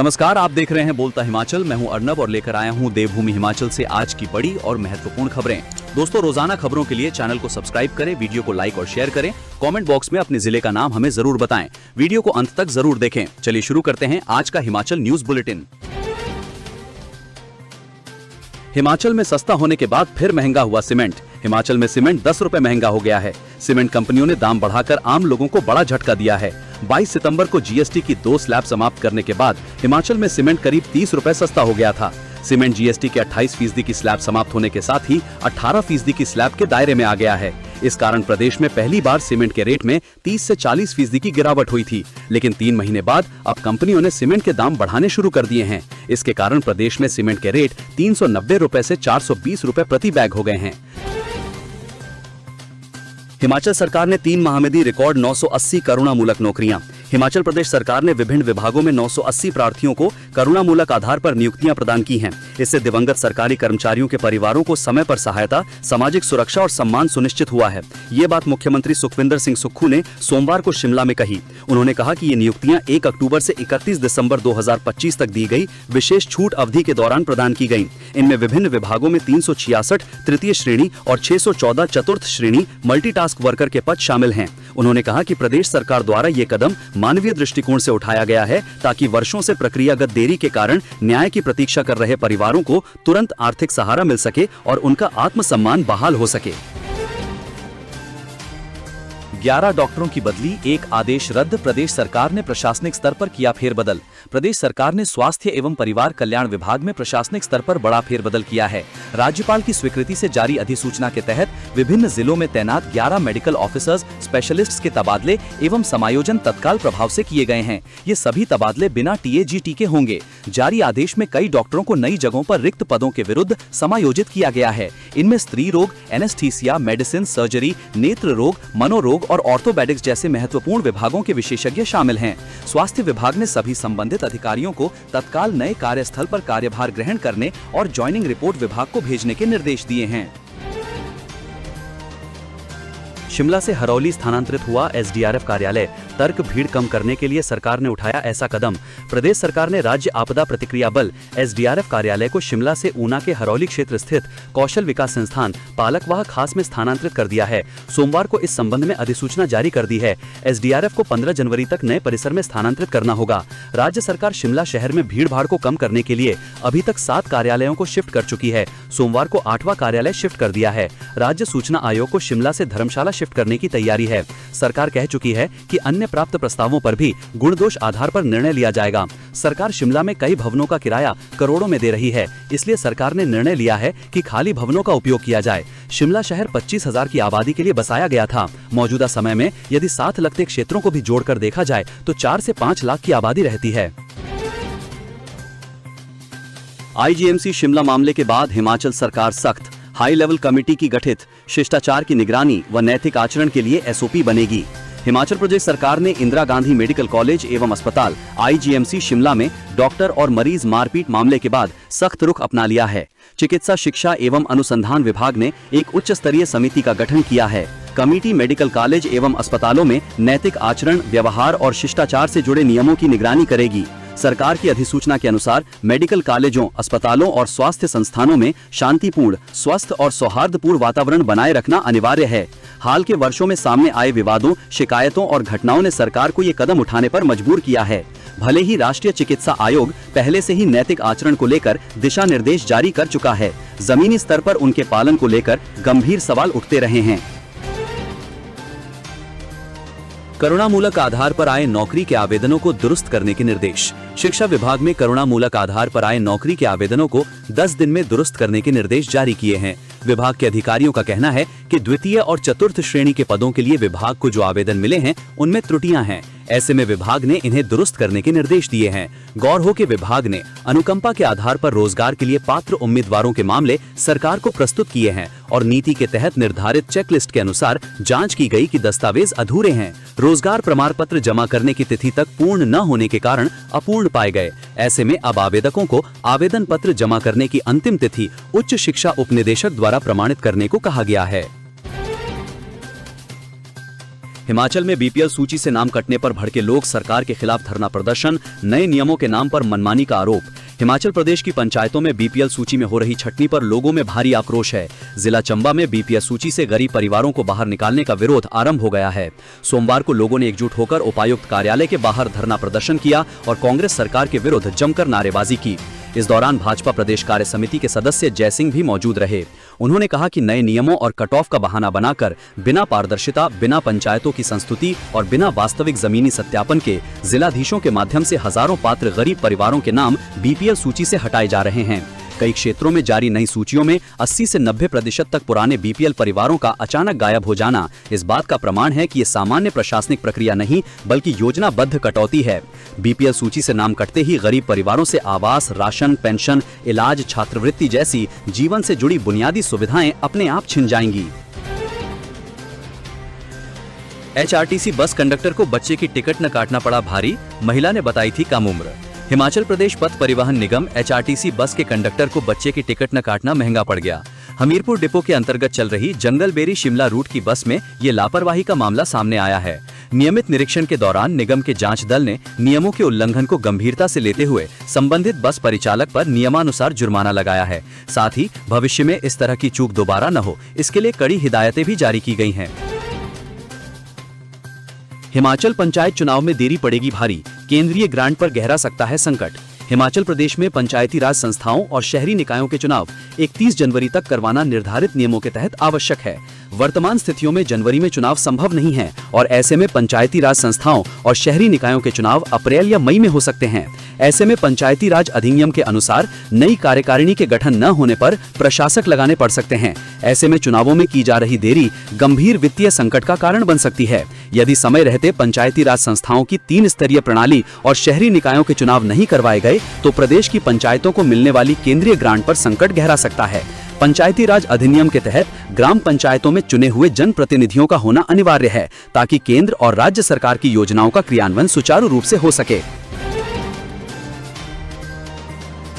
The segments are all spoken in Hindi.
नमस्कार, आप देख रहे हैं बोलता हिमाचल। मैं हूं अर्नब और लेकर आया हूं देवभूमि हिमाचल से आज की बड़ी और महत्वपूर्ण खबरें। दोस्तों, रोजाना खबरों के लिए चैनल को सब्सक्राइब करें, वीडियो को लाइक और शेयर करें, कमेंट बॉक्स में अपने जिले का नाम हमें जरूर बताएं। वीडियो को अंत तक जरूर देखें। चलिए शुरू करते हैं आज का हिमाचल न्यूज बुलेटिन। हिमाचल में सस्ता होने के बाद फिर महंगा हुआ सीमेंट। हिमाचल में सीमेंट 10 रुपए महंगा हो गया है। सीमेंट कंपनियों ने दाम बढ़ाकर आम लोगों को बड़ा झटका दिया है। 22 सितंबर को जीएसटी की 2 स्लैब समाप्त करने के बाद हिमाचल में सीमेंट करीब 30 रुपए सस्ता हो गया था। सीमेंट जीएसटी के 28% की स्लैब समाप्त होने के साथ ही 18% की स्लैब के दायरे में आ गया है। इस कारण प्रदेश में पहली बार सीमेंट के रेट में 30 से 40% की गिरावट हुई थी, लेकिन 3 महीने बाद अब कंपनियों ने सीमेंट के दाम बढ़ाने शुरू कर दिए हैं। इसके कारण प्रदेश में सीमेंट के रेट 390 रुपए से 420 रुपए प्रति बैग हो गए हैं। हिमाचल सरकार ने 3 माह में दी रिकॉर्ड 980 करुणामूलक नौकरियां। हिमाचल प्रदेश सरकार ने विभिन्न विभागों में 980 प्रार्थियों को करुणामूलक आधार पर नियुक्तियां प्रदान की हैं। इससे दिवंगत सरकारी कर्मचारियों के परिवारों को समय पर सहायता, सामाजिक सुरक्षा और सम्मान सुनिश्चित हुआ है। ये बात मुख्यमंत्री सुखविंदर सिंह सुक्खू ने सोमवार को शिमला में कही। उन्होंने कहा कि ये नियुक्तियां 1 अक्टूबर से 31 दिसंबर 2025 तक दी गई विशेष छूट अवधि के दौरान प्रदान की गयी। इनमें विभिन्न विभागों में 366 तृतीय श्रेणी और 614 चतुर्थ श्रेणी मल्टीटास्क वर्कर के पद शामिल हैं। उन्होंने कहा कि प्रदेश सरकार द्वारा ये कदम मानवीय दृष्टिकोण से उठाया गया है ताकि वर्षों से प्रक्रियागत देरी के कारण न्याय की प्रतीक्षा कर रहे परिवारों को तुरंत आर्थिक सहारा मिल सके और उनका आत्मसम्मान बहाल हो सके। 11 डॉक्टरों की बदली, एक आदेश रद्द। प्रदेश सरकार ने प्रशासनिक स्तर पर किया फेरबदल। प्रदेश सरकार ने स्वास्थ्य एवं परिवार कल्याण विभाग में प्रशासनिक स्तर पर बड़ा फेरबदल किया है। राज्यपाल की स्वीकृति से जारी अधिसूचना के तहत विभिन्न जिलों में तैनात 11 मेडिकल ऑफिसर्स, स्पेशलिस्ट्स के तबादले एवं समायोजन तत्काल प्रभाव से किए गए हैं। ये सभी तबादले बिना टीएजीटी के होंगे। जारी आदेश में कई डॉक्टरों को नई जगहों पर रिक्त पदों के विरुद्ध समायोजित किया गया है। इनमें स्त्री रोग, एनेस्थीसिया, मेडिसिन, सर्जरी, नेत्र रोग, मनोरोग और ऑर्थोपेडिक्स जैसे महत्वपूर्ण विभागों के विशेषज्ञ शामिल हैं। स्वास्थ्य विभाग ने सभी संबंधित अधिकारियों को तत्काल नए कार्यस्थल पर कार्यभार ग्रहण करने और ज्वाइनिंग रिपोर्ट विभाग को भेजने के निर्देश दिए हैं। शिमला से हरौली स्थानांतरित हुआ एसडीआरएफ कार्यालय। तर्क भीड़ कम करने के लिए सरकार ने उठाया ऐसा कदम। प्रदेश सरकार ने राज्य आपदा प्रतिक्रिया बल एसडीआरएफ कार्यालय को शिमला से ऊना के हरौली क्षेत्र स्थित कौशल विकास संस्थान पालकवाह खास में स्थानांतरित कर दिया है। सोमवार को इस संबंध में अधिसूचना जारी कर दी है। एसडीआरएफ को 15 जनवरी तक नए परिसर में स्थानांतरित करना होगा। राज्य सरकार शिमला शहर में भीड़ भाड़ को कम करने के लिए अभी तक 7 कार्यालयों को शिफ्ट कर चुकी है। सोमवार को 8वां कार्यालय शिफ्ट कर दिया है। राज्य सूचना आयोग को शिमला से धर्मशाला शिफ्ट करने की तैयारी है। सरकार कह चुकी है कि अन्य प्राप्त प्रस्तावों पर भी गुण दोष आधार पर निर्णय लिया जाएगा। सरकार शिमला में कई भवनों का किराया करोड़ों में दे रही है, इसलिए सरकार ने निर्णय लिया है कि खाली भवनों का उपयोग किया जाए। शिमला शहर 25,000 की आबादी के लिए बसाया गया था। मौजूदा समय में यदि साथ लगते क्षेत्रों को भी जोड़कर देखा जाए तो 4 से 5 लाख की आबादी रहती है। आईजीएमसी शिमला मामले के बाद हिमाचल सरकार सख्त। हाई लेवल कमेटी की गठित। शिष्टाचार की निगरानी व नैतिक आचरण के लिए एसओपी बनेगी। हिमाचल प्रदेश सरकार ने इंदिरा गांधी मेडिकल कॉलेज एवं अस्पताल आईजीएमसी शिमला में डॉक्टर और मरीज मारपीट मामले के बाद सख्त रुख अपना लिया है। चिकित्सा शिक्षा एवं अनुसंधान विभाग ने एक उच्च स्तरीय समिति का गठन किया है। कमेटी मेडिकल कॉलेज एवं अस्पतालों में नैतिक आचरण, व्यवहार और शिष्टाचार से जुड़े नियमों की निगरानी करेगी। सरकार की अधिसूचना के अनुसार मेडिकल कॉलेजों, अस्पतालों और स्वास्थ्य संस्थानों में शांतिपूर्ण, स्वस्थ और सौहार्दपूर्ण वातावरण बनाए रखना अनिवार्य है। हाल के वर्षों में सामने आए विवादों, शिकायतों और घटनाओं ने सरकार को ये कदम उठाने पर मजबूर किया है। भले ही राष्ट्रीय चिकित्सा आयोग पहले से ही नैतिक आचरण को लेकर दिशा निर्देश जारी कर चुका है, जमीनी स्तर पर उनके पालन को लेकर गंभीर सवाल उठते रहे हैं। करुणामूलक आधार पर आए नौकरी के आवेदनों को दुरुस्त करने के निर्देश। शिक्षा विभाग में करुणामूलक आधार पर आए नौकरी के आवेदनों को 10 दिन में दुरुस्त करने के निर्देश जारी किए हैं। विभाग के अधिकारियों का कहना है कि द्वितीय और चतुर्थ श्रेणी के पदों के लिए विभाग को जो आवेदन मिले हैं उनमें त्रुटियां हैं। ऐसे में विभाग ने इन्हें दुरुस्त करने के निर्देश दिए हैं। गौर हो कि विभाग ने अनुकंपा के आधार पर रोजगार के लिए पात्र उम्मीदवारों के मामले सरकार को प्रस्तुत किए हैं और नीति के तहत निर्धारित चेकलिस्ट के अनुसार जांच की गई कि दस्तावेज अधूरे हैं। रोजगार प्रमाण पत्र जमा करने की तिथि तक पूर्ण न होने के कारण अपूर्ण पाए गए। ऐसे में अब आवेदकों को आवेदन पत्र जमा करने की अंतिम तिथि उच्च शिक्षा उपनिदेशक द्वारा प्रमाणित करने को कहा गया है। हिमाचल में बीपीएल सूची से नाम कटने पर भड़के लोग, सरकार के खिलाफ धरना प्रदर्शन, नए नियमों के नाम पर मनमानी का आरोप। हिमाचल प्रदेश की पंचायतों में बीपीएल सूची में हो रही छटनी पर लोगों में भारी आक्रोश है। जिला चंबा में बीपीएल सूची से गरीब परिवारों को बाहर निकालने का विरोध आरंभ हो गया है। सोमवार को लोगों ने एकजुट होकर उपायुक्त कार्यालय के बाहर धरना प्रदर्शन किया और कांग्रेस सरकार के विरुद्ध जमकर नारेबाजी की। इस दौरान भाजपा प्रदेश कार्य समिति के सदस्य जय सिंह भी मौजूद रहे। उन्होंने कहा कि नए नियमों और कट ऑफ का बहाना बनाकर बिना पारदर्शिता, बिना पंचायतों की संस्तुति और बिना वास्तविक जमीनी सत्यापन के जिलाधीशों के माध्यम से हजारों पात्र गरीब परिवारों के नाम बीपीएल सूची से हटाए जा रहे हैं। कई क्षेत्रों में जारी नई सूचियों में 80 से 90% तक पुराने बीपीएल परिवारों का अचानक गायब हो जाना इस बात का प्रमाण है कि ये सामान्य प्रशासनिक प्रक्रिया नहीं बल्कि योजनाबद्ध कटौती है। बीपीएल सूची से नाम कटते ही गरीब परिवारों से आवास, राशन, पेंशन, इलाज, छात्रवृत्ति जैसी जीवन से जुड़ी बुनियादी सुविधाएं अपने आप छिन जाएंगी। एचआरटीसी बस कंडक्टर को बच्चे की टिकट न काटना पड़ा भारी, महिला ने बताई थी कम उम्र। हिमाचल प्रदेश पथ परिवहन निगम एचआरटीसी बस के कंडक्टर को बच्चे की टिकट न काटना महंगा पड़ गया। हमीरपुर डिपो के अंतर्गत चल रही जंगलबेरी शिमला रूट की बस में ये लापरवाही का मामला सामने आया है। नियमित निरीक्षण के दौरान निगम के जांच दल ने नियमों के उल्लंघन को गंभीरता से लेते हुए संबंधित बस परिचालक पर नियमानुसार जुर्माना लगाया है। साथ ही भविष्य में इस तरह की चूक दोबारा न हो, इसके लिए कड़ी हिदायतें भी जारी की गई हैं। हिमाचल पंचायत चुनाव में देरी पड़ेगी भारी, केंद्रीय ग्रांट पर गहरा सकता है संकट। हिमाचल प्रदेश में पंचायती राज संस्थाओं और शहरी निकायों के चुनाव 31 जनवरी तक करवाना निर्धारित नियमों के तहत आवश्यक है। वर्तमान स्थितियों में जनवरी में चुनाव संभव नहीं है और ऐसे में पंचायती राज संस्थाओं और शहरी निकायों के चुनाव अप्रैल या मई में हो सकते हैं। ऐसे में पंचायती राज अधिनियम के अनुसार नई कार्यकारिणी के गठन न होने पर प्रशासक लगाने पड़ सकते हैं। ऐसे में चुनावों में की जा रही देरी गंभीर वित्तीय संकट का कारण बन सकती है। यदि समय रहते पंचायती राज संस्थाओं की 3 स्तरीय प्रणाली और शहरी निकायों के चुनाव नहीं करवाए गए तो प्रदेश की पंचायतों को मिलने वाली केंद्रीय ग्रांट पर संकट गहरा सकता है। पंचायती राज अधिनियम के तहत ग्राम पंचायतों में चुने हुए जनप्रतिनिधियों का होना अनिवार्य है ताकि केंद्र और राज्य सरकार की योजनाओं का क्रियान्वयन सुचारू रूप से हो सके।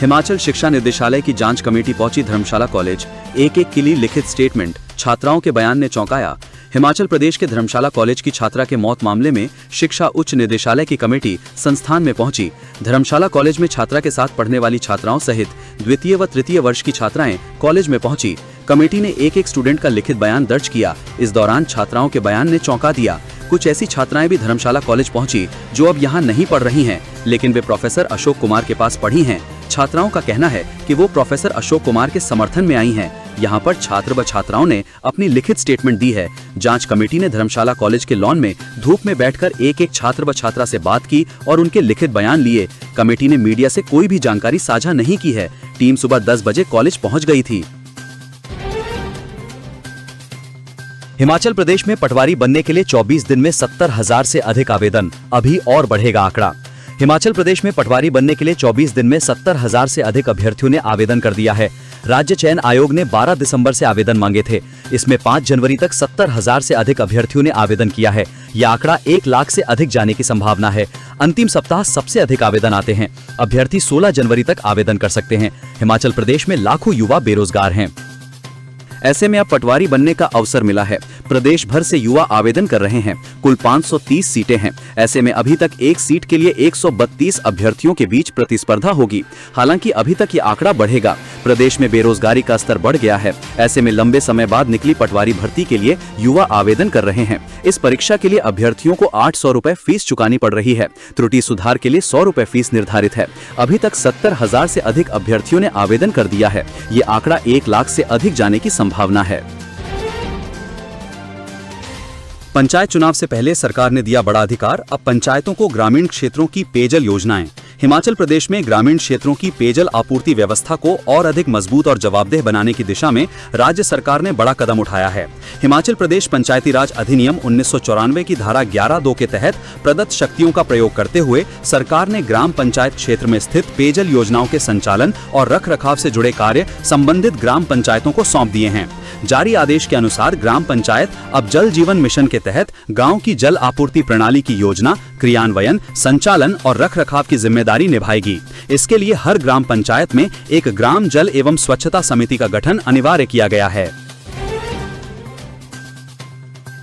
हिमाचल शिक्षा निदेशालय की जांच कमेटी पहुंची धर्मशाला कॉलेज, एक के लिए लिखित स्टेटमेंट, छात्राओं के बयान ने चौंकाया। हिमाचल प्रदेश के धर्मशाला कॉलेज की छात्रा के मौत मामले में शिक्षा उच्च निदेशालय की कमेटी संस्थान में पहुंची। धर्मशाला कॉलेज में छात्रा के साथ पढ़ने वाली छात्राओं सहित द्वितीय व तृतीय वर्ष की छात्राएं कॉलेज में पहुंची। कमेटी ने एक स्टूडेंट का लिखित बयान दर्ज किया। इस दौरान छात्राओं के बयान ने चौंका दिया। कुछ ऐसी छात्राएं भी धर्मशाला कॉलेज पहुंची जो अब यहाँ नहीं पढ़ रही हैं, लेकिन वे प्रोफेसर अशोक कुमार के पास पढ़ी हैं। छात्राओं का कहना है कि वो प्रोफेसर अशोक कुमार के समर्थन में आई हैं। यहाँ पर छात्र व छात्राओं ने अपनी लिखित स्टेटमेंट दी है। जांच कमेटी ने धर्मशाला कॉलेज के लॉन में धूप में बैठकर एक छात्र व छात्रा से बात की और उनके लिखित बयान लिए। कमेटी ने मीडिया से कोई भी जानकारी साझा नहीं की है। टीम सुबह 10 बजे कॉलेज पहुँच गई थी। हिमाचल प्रदेश में पटवारी बनने के लिए 24 दिन में 70,000 से अधिक आवेदन, अभी और बढ़ेगा आंकड़ा। हिमाचल प्रदेश में पटवारी बनने के लिए 24 दिन में 70,000 से अधिक अभ्यर्थियों ने आवेदन कर दिया है। राज्य चयन आयोग ने 12 दिसंबर से आवेदन मांगे थे। इसमें 5 जनवरी तक 70,000 से अधिक अभ्यर्थियों ने आवेदन किया है। यह आंकड़ा 1 लाख से अधिक जाने की संभावना है। अंतिम सप्ताह सबसे अधिक आवेदन आते हैं। अभ्यर्थी 16 जनवरी तक आवेदन कर सकते हैं। हिमाचल प्रदेश में लाखों युवा बेरोजगार हैं। ऐसे में अब पटवारी बनने का अवसर मिला है। प्रदेश भर से युवा आवेदन कर रहे हैं। कुल 530 सीटें हैं। ऐसे में अभी तक एक सीट के लिए 132 अभ्यर्थियों के बीच प्रतिस्पर्धा होगी। हालांकि अभी तक ये आंकड़ा बढ़ेगा। प्रदेश में बेरोजगारी का स्तर बढ़ गया है। ऐसे में लंबे समय बाद निकली पटवारी भर्ती के लिए युवा आवेदन कर रहे हैं। इस परीक्षा के लिए अभ्यर्थियों को 800 रुपए फीस चुकानी पड़ रही है। त्रुटि सुधार के लिए 100 रुपए फीस निर्धारित है। अभी तक 70,000 से अधिक अभ्यर्थियों ने आवेदन कर दिया है। ये आंकड़ा 1 लाख से अधिक जाने की संभावना है। पंचायत चुनाव से पहले सरकार ने दिया बड़ा अधिकार, अब पंचायतों को ग्रामीण क्षेत्रों की पेयजल योजनाएं। हिमाचल प्रदेश में ग्रामीण क्षेत्रों की पेयजल आपूर्ति व्यवस्था को और अधिक मजबूत और जवाबदेह बनाने की दिशा में राज्य सरकार ने बड़ा कदम उठाया है। हिमाचल प्रदेश पंचायती राज अधिनियम 1994 की धारा 11(2) के तहत प्रदत्त शक्तियों का प्रयोग करते हुए सरकार ने ग्राम पंचायत क्षेत्र में स्थित पेयजल योजनाओं के संचालन और रखरखाव से जुड़े कार्य संबंधित ग्राम पंचायतों को सौंप दिए हैं। जारी आदेश के अनुसार ग्राम पंचायत अब जल जीवन मिशन के तहत गांव की जल आपूर्ति प्रणाली की योजना, क्रियान्वयन, संचालन और रखरखाव की जिम्मेदारी निभाएगी। इसके लिए हर ग्राम पंचायत में एक ग्राम जल एवं स्वच्छता समिति का गठन अनिवार्य किया गया है।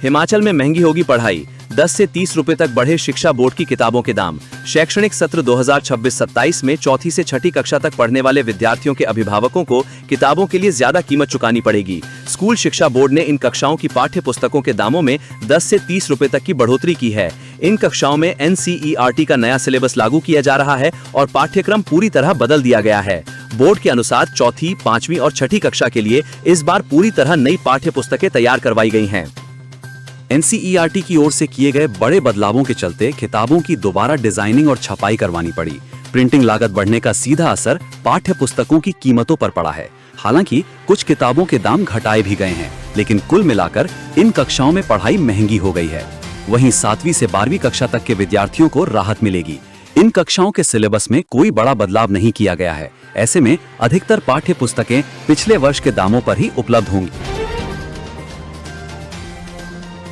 हिमाचल में महंगी होगी पढ़ाई, 10 से 30 रुपए तक बढ़े शिक्षा बोर्ड की किताबों के दाम। शैक्षणिक सत्र 2026-27 में चौथी से छठी कक्षा तक पढ़ने वाले विद्यार्थियों के अभिभावकों को किताबों के लिए ज्यादा कीमत चुकानी पड़ेगी। स्कूल शिक्षा बोर्ड ने इन कक्षाओं की पाठ्य पुस्तकों के दामों में 10 से 30 रुपए तक की बढ़ोतरी की है। इन कक्षाओं में NCERT का नया सिलेबस लागू किया जा रहा है और पाठ्यक्रम पूरी तरह बदल दिया गया है। बोर्ड के अनुसार चौथी, पांचवी और छठी कक्षा के लिए इस बार पूरी तरह नई पाठ्य पुस्तकें तैयार करवाई गई हैं। NCERT की ओर से किए गए बड़े बदलावों के चलते किताबों की दोबारा डिजाइनिंग और छपाई करवानी पड़ी। प्रिंटिंग लागत बढ़ने का सीधा असर पाठ्य पुस्तकों की कीमतों पर पड़ा है। हालांकि कुछ किताबों के दाम घटाए भी गए हैं, लेकिन कुल मिलाकर इन कक्षाओं में पढ़ाई महंगी हो गई है। वहीं 7वीं से 12वीं कक्षा तक के विद्यार्थियों को राहत मिलेगी। इन कक्षाओं के सिलेबस में कोई बड़ा बदलाव नहीं किया गया है। ऐसे में अधिकतर पाठ्य पुस्तकें पिछले वर्ष के दामों पर ही उपलब्ध होंगी।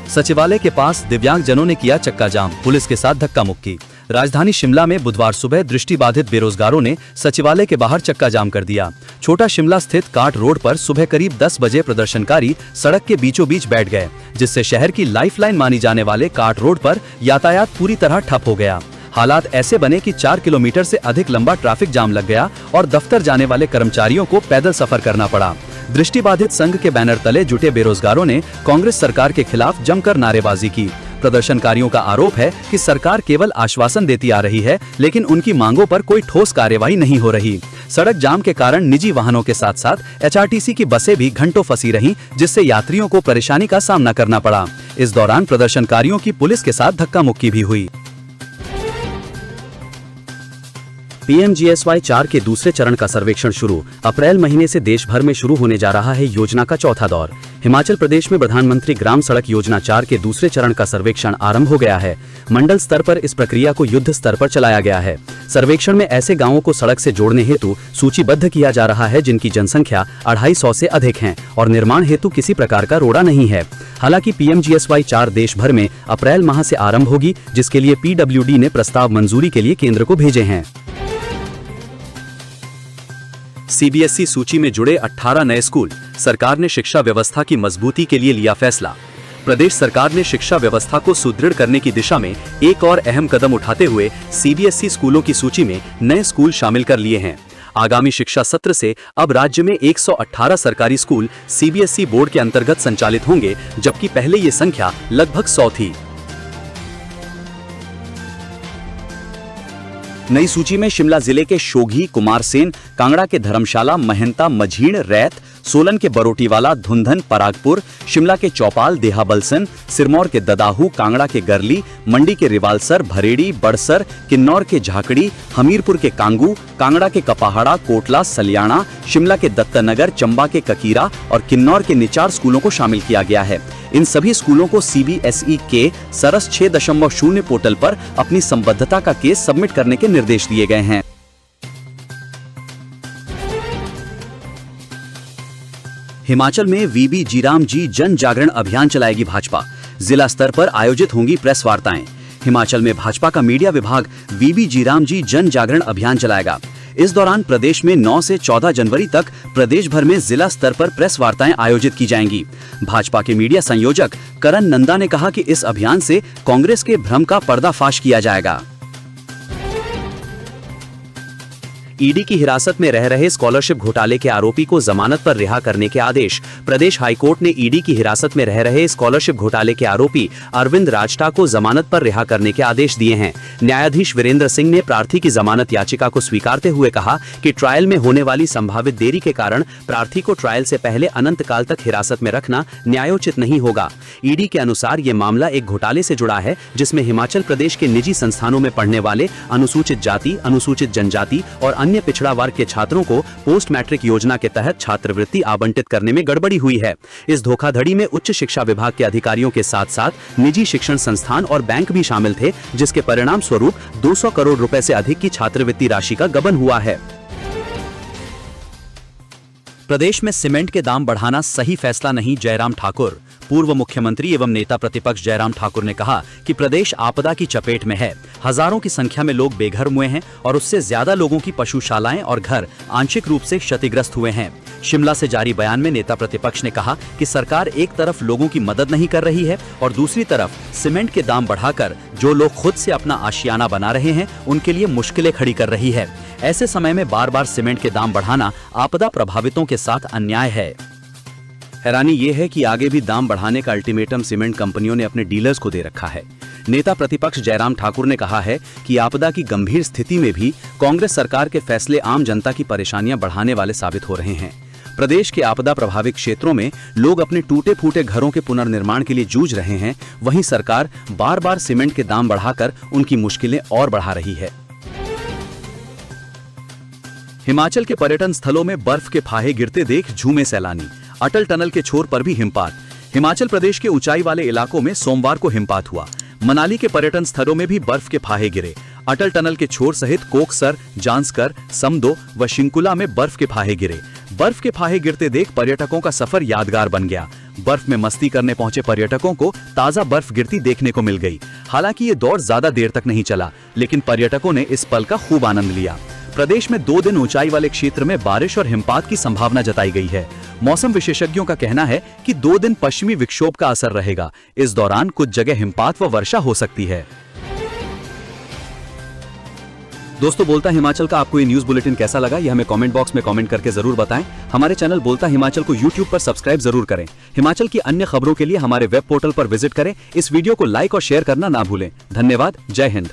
सचिवालय के पास दिव्यांगजनों ने किया चक्का जाम, पुलिस के साथ धक्का मुक्की। राजधानी शिमला में बुधवार सुबह दृष्टिबाधित बेरोजगारों ने सचिवालय के बाहर चक्का जाम कर दिया। छोटा शिमला स्थित काट रोड पर सुबह करीब 10 बजे प्रदर्शनकारी सड़क के बीचों बीच बैठ गए, जिससे शहर की लाइफलाइन मानी जाने वाले काट रोड पर यातायात पूरी तरह ठप हो गया। हालात ऐसे बने कि 4 किलोमीटर से अधिक लंबा ट्रैफिक जाम लग गया और दफ्तर जाने वाले कर्मचारियों को पैदल सफर करना पड़ा। दृष्टिबाधित संघ के बैनर तले जुटे बेरोजगारों ने कांग्रेस सरकार के खिलाफ जमकर नारेबाजी की। प्रदर्शनकारियों का आरोप है कि सरकार केवल आश्वासन देती आ रही है, लेकिन उनकी मांगों पर कोई ठोस कार्यवाही नहीं हो रही। सड़क जाम के कारण निजी वाहनों के साथ साथ HRTC की बसें भी घंटों फंसी रहीं, जिससे यात्रियों को परेशानी का सामना करना पड़ा। इस दौरान प्रदर्शनकारियों की पुलिस के साथ धक्का मुक्की भी हुई। PMGSY 4 के दूसरे चरण का सर्वेक्षण शुरू। अप्रैल महीने से देश भर में शुरू होने जा रहा है योजना का चौथा दौर। हिमाचल प्रदेश में प्रधानमंत्री ग्राम सड़क योजना 4 के दूसरे चरण का सर्वेक्षण आरंभ हो गया है। मंडल स्तर पर इस प्रक्रिया को युद्ध स्तर पर चलाया गया है। सर्वेक्षण में ऐसे गांवों को सड़क से जोड़ने हेतु सूचीबद्ध किया जा रहा है जिनकी जनसंख्या 250 से अधिक है और निर्माण हेतु किसी प्रकार का रोड़ा नहीं है। हालांकि PMGSY 4 देश भर में अप्रैल माह से आरंभ होगी, जिसके लिए PWD ने प्रस्ताव मंजूरी के लिए केंद्र को भेजे हैं। CBSE सूची में जुड़े 18 नए स्कूल। सरकार ने शिक्षा व्यवस्था की मजबूती के लिए लिया फैसला। प्रदेश सरकार ने शिक्षा व्यवस्था को सुदृढ़ करने की दिशा में एक और अहम कदम उठाते हुए CBSE स्कूलों की सूची में नए स्कूल शामिल कर लिए हैं। आगामी शिक्षा सत्र से अब राज्य में 118 सरकारी स्कूल CBSE बोर्ड के अंतर्गत संचालित होंगे, जबकि पहले ये संख्या लगभग 100 थी। नई सूची में शिमला जिले के शोघी, कुमारसेन, कांगड़ा के धर्मशाला, महंता, मझीण, रैत, सोलन के बरोटीवाला, धुंधन, परागपुर, शिमला के चौपाल, देहाबलसन, सिरमौर के ददाहू, कांगड़ा के गरली, मंडी के रिवालसर, भरेड़ी, बड़सर, किन्नौर के झाकड़ी, हमीरपुर के कांगू, कांगड़ा के कपाहड़ा, कोटला, सलियाना, शिमला के दत्तनगर, चंबा के ककीरा और किन्नौर के निचार स्कूलों को शामिल किया गया है। इन सभी स्कूलों को CBSE के सरस 6.0 पोर्टल पर अपनी संबद्धता का केस सबमिट करने के निर्देश दिए गए हैं। हिमाचल में VB जीराम जी जन जागरण अभियान चलाएगी भाजपा। जिला स्तर पर आयोजित होंगी प्रेस वार्ताएं। हिमाचल में भाजपा का मीडिया विभाग VB जीराम जी जन जागरण अभियान चलाएगा। इस दौरान प्रदेश में 9 से 14 जनवरी तक प्रदेश भर में जिला स्तर पर प्रेस वार्ताएं आयोजित की जाएंगी। भाजपा के मीडिया संयोजक करण नंदा ने कहा कि इस अभियान से कांग्रेस के भ्रम का पर्दाफाश किया जाएगा। ईडी की हिरासत में रह रहे स्कॉलरशिप घोटाले के आरोपी को जमानत पर रिहा करने के आदेश। प्रदेश हाईकोर्ट ने ईडी की हिरासत में रह रहे स्कॉलरशिप घोटाले के आरोपी अरविंद राजटा को जमानत पर रिहा करने के आदेश दिए हैं। न्यायाधीश वीरेंद्र सिंह ने प्रार्थी की जमानत याचिका को स्वीकारते हुए कहा कि ट्रायल में होने वाली संभावित देरी के कारण प्रार्थी को ट्रायल से पहले अनंत काल तक हिरासत में रखना न्यायोचित नहीं होगा। ईडी के अनुसार ये मामला एक घोटाले से जुड़ा है, जिसमें हिमाचल प्रदेश के निजी संस्थानों में पढ़ने वाले अनुसूचित जाति, अनुसूचित जनजाति और अन्य पिछड़ा वर्ग के छात्रों को पोस्ट मैट्रिक योजना के तहत छात्रवृत्ति आवंटित करने में गड़बड़ी हुई है। इस धोखाधड़ी में उच्च शिक्षा विभाग के अधिकारियों के साथ साथ निजी शिक्षण संस्थान और बैंक भी शामिल थे, जिसके परिणाम स्वरूप 200 करोड़ रुपए से अधिक की छात्रवृत्ति राशि का गबन हुआ है। प्रदेश में सीमेंट के दाम बढ़ाना सही फैसला नहीं, जयराम ठाकुर। पूर्व मुख्यमंत्री एवं नेता प्रतिपक्ष जयराम ठाकुर ने कहा कि प्रदेश आपदा की चपेट में है। हजारों की संख्या में लोग बेघर हुए हैं और उससे ज्यादा लोगों की पशुशालाएं और घर आंशिक रूप से क्षतिग्रस्त हुए हैं। शिमला से जारी बयान में नेता प्रतिपक्ष ने कहा कि सरकार एक तरफ लोगों की मदद नहीं कर रही है और दूसरी तरफ सीमेंट के दाम बढ़ाकर जो लोग खुद से अपना आशियाना बना रहे हैं उनके लिए मुश्किलें खड़ी कर रही है। ऐसे समय में बार बार सीमेंट के दाम बढ़ाना आपदा प्रभावितों के साथ अन्याय है। हैरानी ये है कि आगे भी दाम बढ़ाने का अल्टीमेटम सीमेंट कंपनियों ने अपने डीलर्स को दे रखा है। नेता प्रतिपक्ष जयराम ठाकुर ने कहा है कि आपदा की गंभीर स्थिति में भी कांग्रेस सरकार के फैसले आम जनता की परेशानियां बढ़ाने वाले साबित हो रहे हैं। प्रदेश के आपदा प्रभावित क्षेत्रों में लोग अपने टूटे फूटे घरों के पुनर्निर्माण के लिए जूझ रहे हैं, वहीं सरकार बार बार सीमेंट के दाम बढ़ाकर उनकी मुश्किलें और बढ़ा रही है। हिमाचल के पर्यटन स्थलों में बर्फ के फाहे गिरते देख झूमे सैलानी। अटल टनल के छोर पर भी हिमपात। हिमाचल प्रदेश के ऊंचाई वाले इलाकों में सोमवार को हिमपात हुआ। मनाली के पर्यटन स्थलों में भी बर्फ के फाहे गिरे। अटल टनल के छोर सहित कोकसर, जांस्कर, समदो व शिंकुला में बर्फ के फाहे गिरे। बर्फ के फाहे गिरते देख पर्यटकों का सफर यादगार बन गया। बर्फ में मस्ती करने पहुंचे पर्यटकों को ताजा बर्फ गिरती देखने को मिल गई। हालांकि ये दौर ज्यादा देर तक नहीं चला, लेकिन पर्यटकों ने इस पल का खूब आनंद लिया। प्रदेश में 2 दिन ऊंचाई वाले क्षेत्र में बारिश और हिमपात की संभावना जताई गई है। मौसम विशेषज्ञों का कहना है कि 2 दिन पश्चिमी विक्षोभ का असर रहेगा। इस दौरान कुछ जगह हिमपात व वर्षा हो सकती है। दोस्तों, बोलता हिमाचल का आपको ये न्यूज बुलेटिन कैसा लगा, यह हमें कमेंट बॉक्स में कमेंट करके जरूर बताएं। हमारे चैनल बोलता हिमाचल को यूट्यूब पर सब्सक्राइब जरूर करें। हिमाचल की अन्य खबरों के लिए हमारे वेब पोर्टल पर विजिट करें। इस वीडियो को लाइक और शेयर करना ना भूलें। धन्यवाद। जय हिंद।